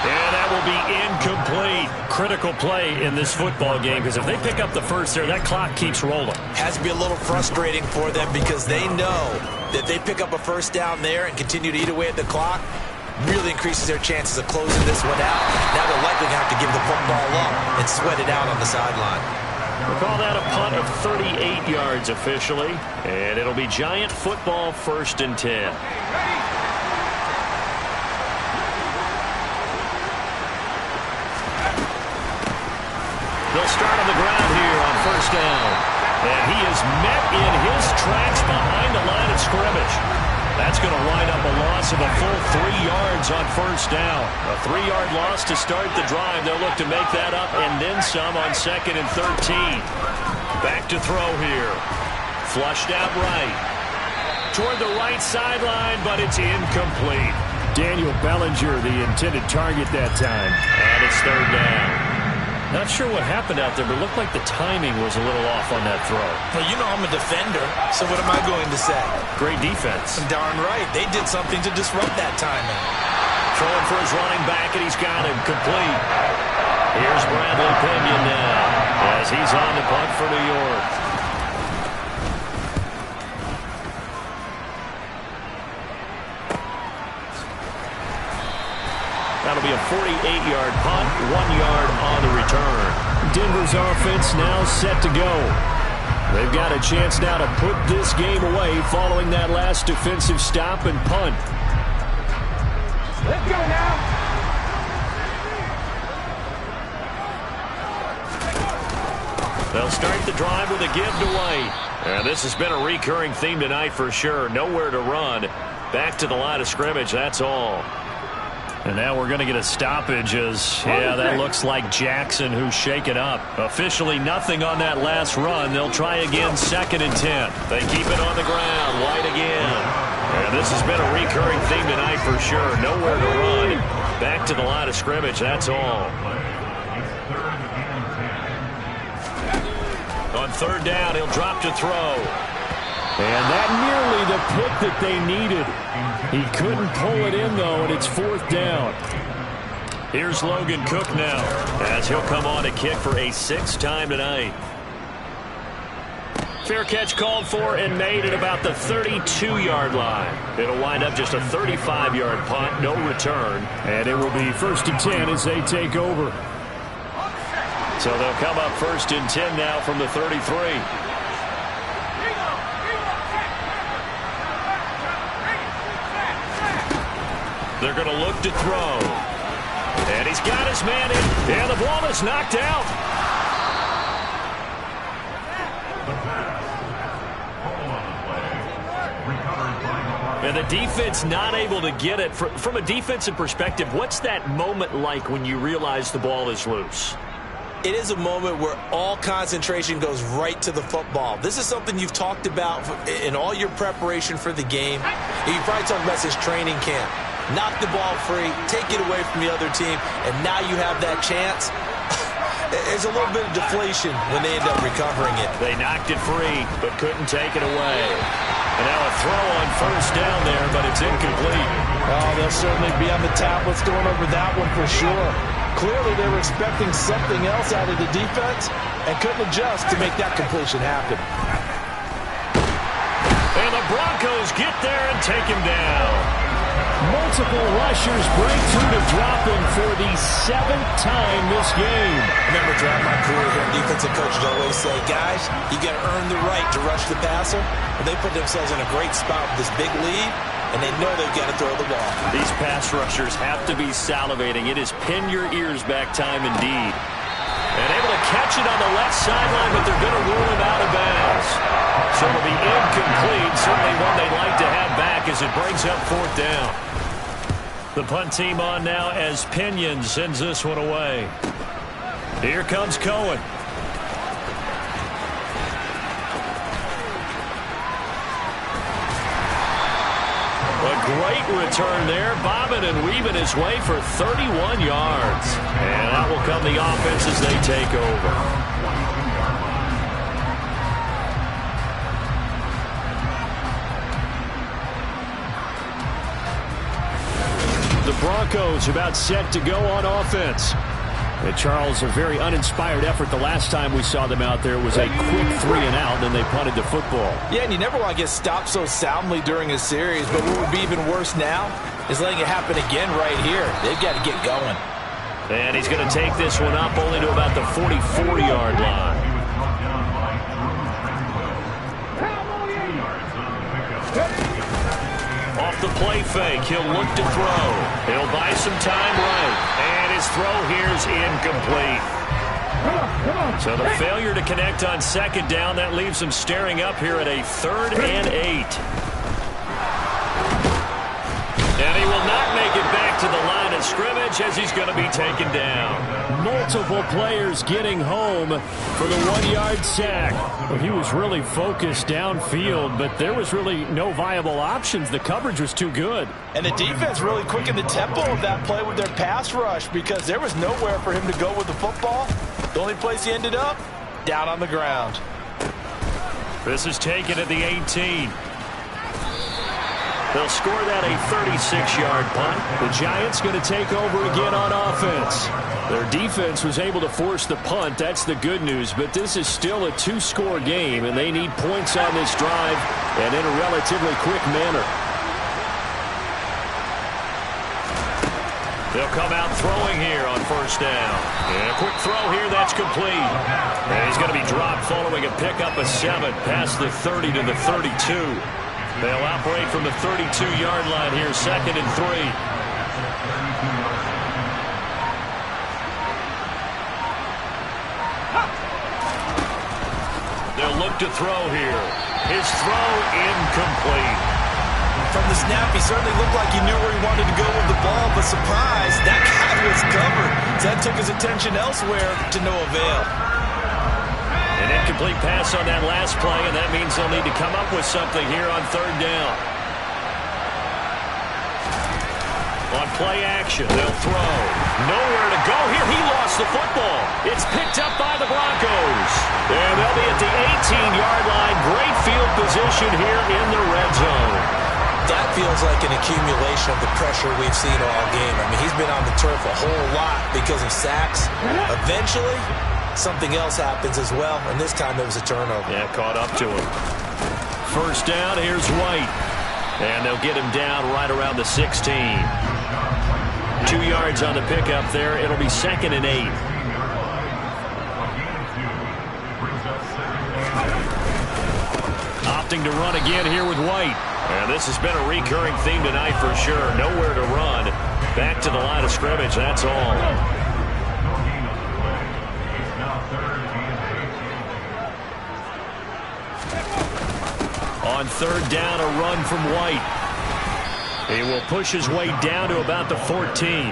And that will be incomplete. Critical play in this football game, because if they pick up the first there, that clock keeps rolling.
Has to be a little frustrating for them because they know that they pick up a first down there and continue to eat away at the clock, really increases their chances of closing this one out. Now they're likely going to have to give the football up and sweat it out on the sideline.
We'll call that a punt of 38 yards officially, and it'll be Giant football 1st and 10. They'll start on the ground here on first down. And he is met in his tracks behind the line of scrimmage. That's going to wind up a loss of a full 3 yards on first down. A 3-yard loss to start the drive. They'll look to make that up and then some on 2nd and 13. Back to throw here. Flushed out right. Toward the right sideline, but it's incomplete.
Daniel Bellinger, the intended target that time.
And it's 3rd down. Not sure what happened out there, but it looked like the timing was a little off on that throw.
Well, you know I'm a defender, so what am I going to say?
Great defense.
Darn right. They did something to disrupt that timing.
Throwing for his running back, and he's got him complete. Here's Bradley Pinion now as he's on the punt for New York. That'll be a 48-yard punt, 1 yard on the return.
Denver's offense now set to go. They've got a chance now to put this game away following that last defensive stop and punt.
Let's go now.
They'll start the drive with a give to White. And this has been a recurring theme tonight for sure. Nowhere to run. Back to the line of scrimmage, that's all.
And now we're going to get a stoppage as, yeah, that looks like Jackson who's shaken up. Officially nothing on that last run. They'll try again 2nd and 10.
They keep it on the ground. White again. And this has been a recurring theme tonight for sure. Nowhere to run. Back to the line of scrimmage, that's all. On 3rd down, he'll drop to throw.
And that nearly the pick that they needed. He couldn't pull it in, though, and it's 4th down.
Here's Logan Cook now as he'll come on to kick for a 6th time tonight. Fair catch called for and made at about the 32-yard line. It'll wind up just a 35-yard punt, no return.
And it will be 1st and 10 as they take over.
So they'll come up 1st and 10 now from the 33. They're going to look to throw. And he's got his man in. And the ball is knocked out. And the defense not able to get it. From a defensive perspective, what's that moment like when you realize the ball is loose?
It is a moment where all concentration goes right to the football. This is something you've talked about in all your preparation for the game. You probably talked about since training camp. Knock the ball free, take it away from the other team, and now you have that chance. There's a little bit of deflation when they end up recovering it.
They knocked it free, but couldn't take it away. And now a throw on 1st down there, but it's incomplete.
Oh, they'll certainly be on the tablets going over that one for sure. Clearly they were expecting something else out of the defense and couldn't adjust to make that completion happen.
And the Broncos get there and take him down.
Multiple rushers break through to drop him for the 7th time this game.
I remember throughout my career here, defensive coaches always say, guys, you got to earn the right to rush the passer. But they put themselves in a great spot with this big lead, and they know they've got to throw the ball.
These pass rushers have to be salivating. It is pin your ears back time indeed. And able to catch it on the left sideline, but they're going to rule him out of bounds. So it'll be incomplete. Certainly one they'd like to have back as it brings up 4th down.
The punt team on now as Pinion sends this one away. Here comes Cohen.
A great return there, bobbing and weaving his way for 31 yards. And that will come the offense as they take over.
The Broncos about set to go on offense. And Charles, a very uninspired effort. The last time we saw them out there was a quick 3 and out, then they punted the football.
Yeah, and you never want to get stopped so soundly during a series, but what would be even worse now is letting it happen again right here. They've got to get going.
And he's going to take this one up only to about the 44-yard line. Off the play fake, he'll look to throw. He'll buy some time right. And his throw here is incomplete. So the failure to connect on second down, that leaves them staring up here at a 3rd and 8. And he will not make it back to the line of scrimmage as he's going to be taken down.
Multiple players getting home for the 1-yard sack. Well, he was really focused downfield, but there was really no viable options. The coverage was too good.
And the defense really quickened the tempo of that play with their pass rush because there was nowhere for him to go with the football. The only place he ended up, down on the ground.
This is taken at the 18. They'll score that a 36-yard punt.
The Giants going to take over again on offense. Their defense was able to force the punt. That's the good news. But this is still a 2-score game, and they need points on this drive and in a relatively quick manner.
They'll come out throwing here on 1st down. And a quick throw here, that's complete. And he's going to be dropped following a pickup of 7 past the 30 to the 32. They'll operate from the 32-yard line here, 2nd and 3. They'll look to throw here. His throw incomplete.
From the snap, he certainly looked like he knew where he wanted to go with the ball, but surprise, that guy was covered. So that took his attention elsewhere to no avail.
An incomplete pass on that last play, and that means they'll need to come up with something here on 3rd down. On play action, they'll throw. Nowhere to go here. He lost the football. It's picked up by the Broncos. And they'll be at the 18-yard line. Great field position here in the red zone.
That feels like an accumulation of the pressure we've seen all game. I mean, he's been on the turf a whole lot because of sacks. Eventually, something else happens as well, and this time it was a turnover.
Yeah, caught up to him. 1st down, here's White. And they'll get him down right around the 16. 2 yards on the pickup there. It'll be 2nd and 8. Opting to run again here with White. And this has been a recurring theme tonight for sure. Nowhere to run. Back to the line of scrimmage, that's all. On 3rd down, a run from White. He will push his way down to about the 14.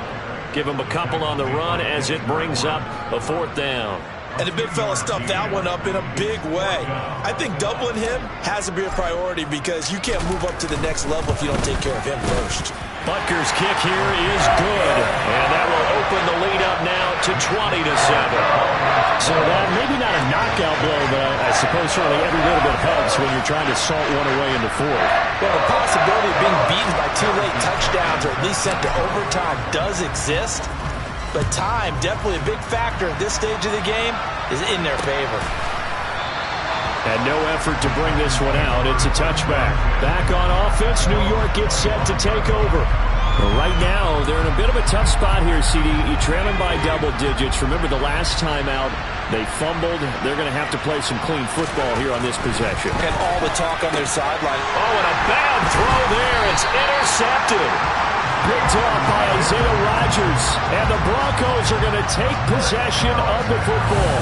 Give him a couple on the run as it brings up a 4th down.
And the big fella stuffed that one up in a big way. I think doubling him has to be a priority because you can't move up to the next level if you don't take care of him first.
Butker's kick here is good. And that will open the lead up now to 20-7.
So that maybe not a knockout blow, but I suppose certainly every little bit helps when you're trying to salt one away in the 4th.
Well, the possibility of being beaten by 2 late touchdowns or at least sent to overtime does exist. But time, definitely a big factor at this stage of the game, is in their favor.
And no effort to bring this one out. It's a touchback. Back on offense, New York gets set to take over. Well, right now, they're in a bit of a tough spot here, CD. You trail them by double digits. Remember the last time out, they fumbled. They're going to have to play some clean football here on this possession.
And all the talk on their sideline.
Oh, and a bad throw there. It's intercepted.
Big talk by Isaiah Rodgers. And the Broncos are going to take possession of the football.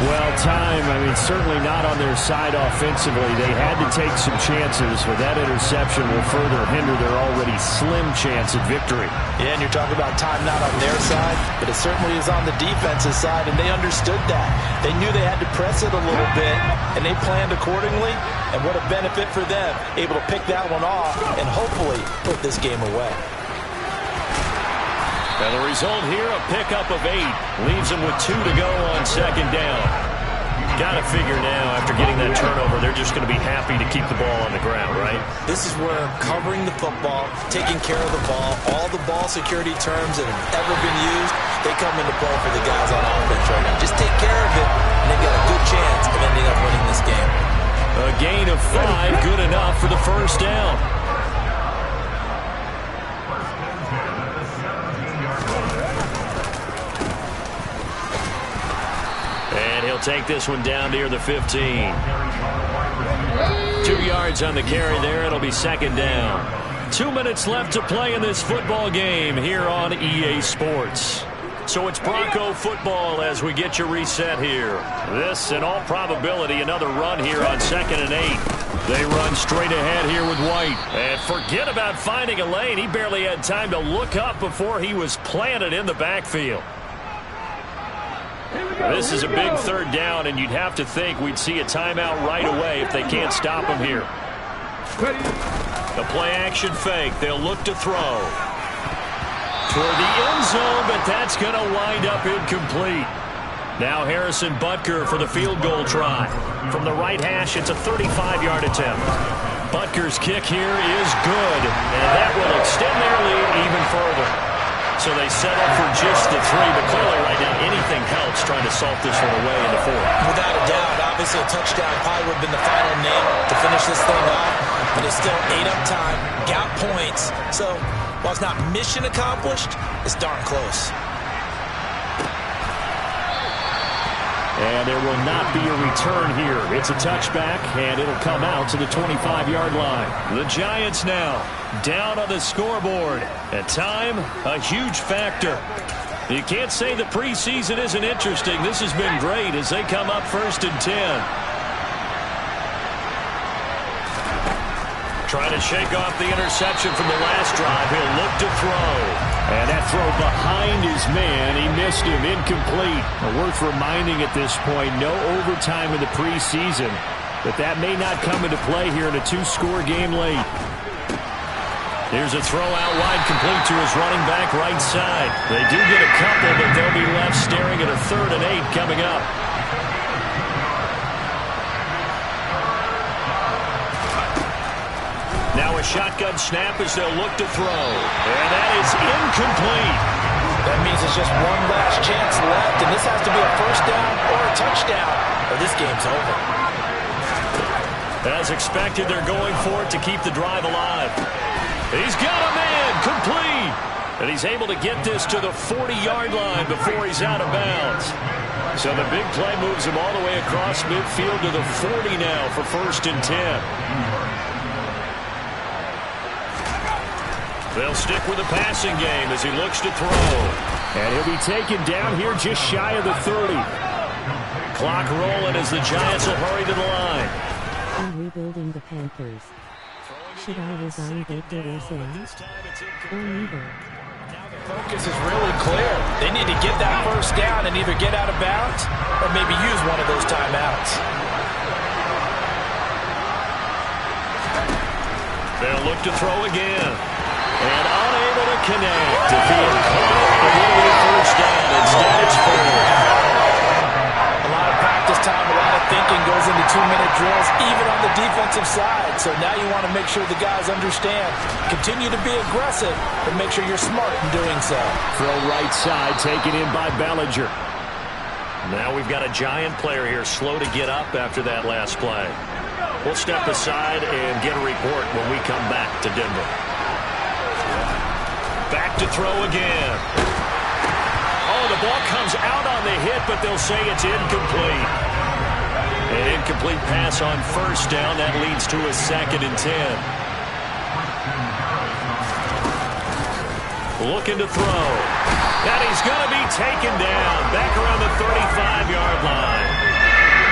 Well, time, certainly not on their side offensively. They had to take some chances, but that interception will further hinder their already slim chance at victory.
Yeah, and you're talking about time not on their side, but it certainly is on the defensive side, and they understood that. They knew they had to press it a little bit, and they planned accordingly, and what a benefit for them, able to pick that one off and hopefully put this game away.
And the result here, a pickup of 8. Leaves them with 2 to go on 2nd down. Got to figure now, after getting that turnover, they're just going to be happy to keep the ball on the ground, right?
This is where covering the football, taking care of the ball, all the ball security terms that have ever been used, they come into play for the guys on offense right now. Just take care of it, and they've got a good chance of ending up winning this game.
A gain of 5, good enough for the 1st down. And he'll take this one down near the 15. 2 yards on the carry there. It'll be 2nd down. 2 minutes left to play in this football game here on EA Sports. So it's Bronco football as we get you reset here. This, in all probability, another run here on 2nd and 8. They run straight ahead here with White. And forget about finding a lane. He barely had time to look up before he was planted in the backfield. This is a big 3rd down, and you'd have to think we'd see a timeout right away if they can't stop him here. The play-action fake. They'll look to throw. Toward the end zone, but that's going to wind up incomplete. Now Harrison Butker for the field goal try. From the right hash, it's a 35-yard attempt. Butker's kick here is good, and that will extend their lead even further. So they settle for just the 3, but clearly right now anything helps trying to salt this one away in the 4th.
Without a doubt, obviously a touchdown probably would have been the final nail to finish this thing off, but it's still 8 up time, got points. So while it's not mission accomplished, it's darn close.
And there will not be a return here. It's a touchback, and it'll come out to the 25-yard line.
The Giants now down on the scoreboard. At time, a huge factor. You can't say the preseason isn't interesting. This has been great as they come up 1st and 10. Trying to shake off the interception from the last drive. He'll look to throw.
And that throw behind his man, he missed him, incomplete. Worth reminding at this point, no overtime in the preseason, but that may not come into play here in a 2-score game late.
Here's a throw out wide, complete to his running back right side. They do get a couple, but they'll be left staring at a 3rd and 8 coming up. Now a shotgun snap as they'll look to throw. And that is incomplete.
That means it's just one last chance left, and this has to be a 1st down or a touchdown, or this game's over.
As expected, they're going for it to keep the drive alive. He's got a man, complete. And he's able to get this to the 40-yard line before he's out of bounds. So the big play moves him all the way across midfield to the 40 now for 1st and 10. They'll stick with the passing game as he looks to throw.
And he'll be taken down here just shy of the 30.
Clock rolling as the Giants will hurry to the line.
I'm rebuilding the Panthers. Should I resign Baker or or neither?
Focus is really clear. They need to get that 1st down and either get out of bounds or maybe use one of those timeouts.
They'll look to throw again. And unable to connect. If he had caught it would be a 1st down. Instead, it's 4th.
A lot of practice time, a lot of thinking goes into 2-minute drills, even on the defensive side. So now you want to make sure the guys understand. Continue to be aggressive, but make sure you're smart in doing so.
Throw right side, taken in by Bellinger.
Now we've got a Giant player here slow to get up after that last play. We'll step aside and get a report when we come back to Denver. Back to throw again. Oh, the ball comes out on the hit, but they'll say it's incomplete. An incomplete pass on 1st down. That leads to a 2nd and 10. Looking to throw. And he's going to be taken down. Back around the 35-yard line.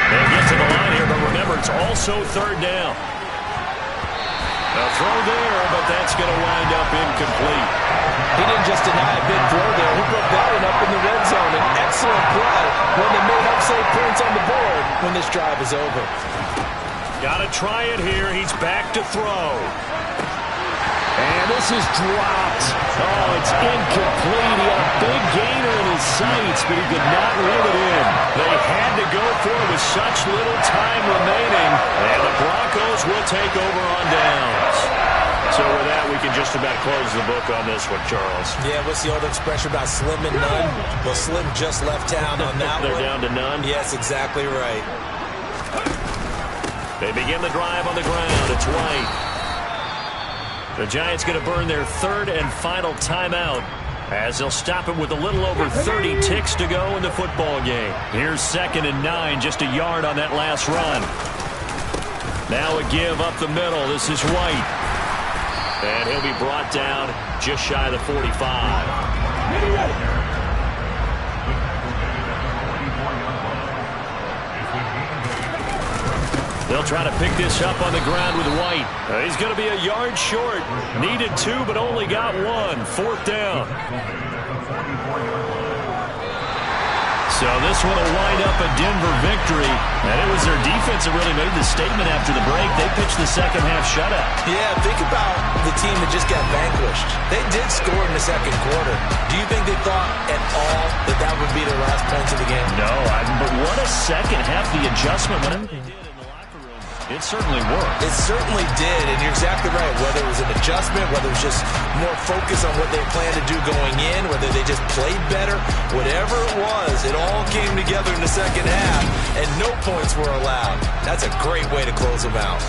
They get to the line here, but remember, it's also 3rd down. A throw there, but that's going to wind up incomplete.
He didn't just deny a big throw there. He put that one up in the red zone. An excellent play when they may have saved points on the board when this drive is over.
Got to try it here. He's back to throw.
And this is dropped. Oh, it's incomplete. He had a big gainer in his sights, but he could not reel it in.
They had to go for it with such little time remaining. And the Broncos will take over on downs. So with that, we can just about close the book on this one, Charles.
Yeah, what's the old expression about slim and none? Well, Slim just left town on that
They're down to none?
Yes, exactly right.
They begin the drive on the ground. It's White. The Giants going to burn their 3rd and final timeout as they'll stop it with a little over 30 ticks to go in the football game. Here's 2nd and 9, just a yard on that last run. Now a give up the middle. This is White. And he'll be brought down just shy of the 45. They'll try to pick this up on the ground with White. He's going to be a yard short. Needed 2, but only got 1. 4th down. So this one will wind up a Denver victory. And it was their defense that really made the statement after the break. They pitched the second half shutout.
Yeah, think about the team that just got vanquished. They did score in the second quarter. Do you think they thought at all that that would be their last points of the game?
No, but what a second half. The adjustment, whatever they did in the locker room, it certainly worked.
It certainly did, and you're exactly right. Whether it was an adjustment, whether it was just more focus on what they planned to do going in, whether they just played better, whatever it was, it all came together in the second half, and no points were allowed. That's a great way to close them out.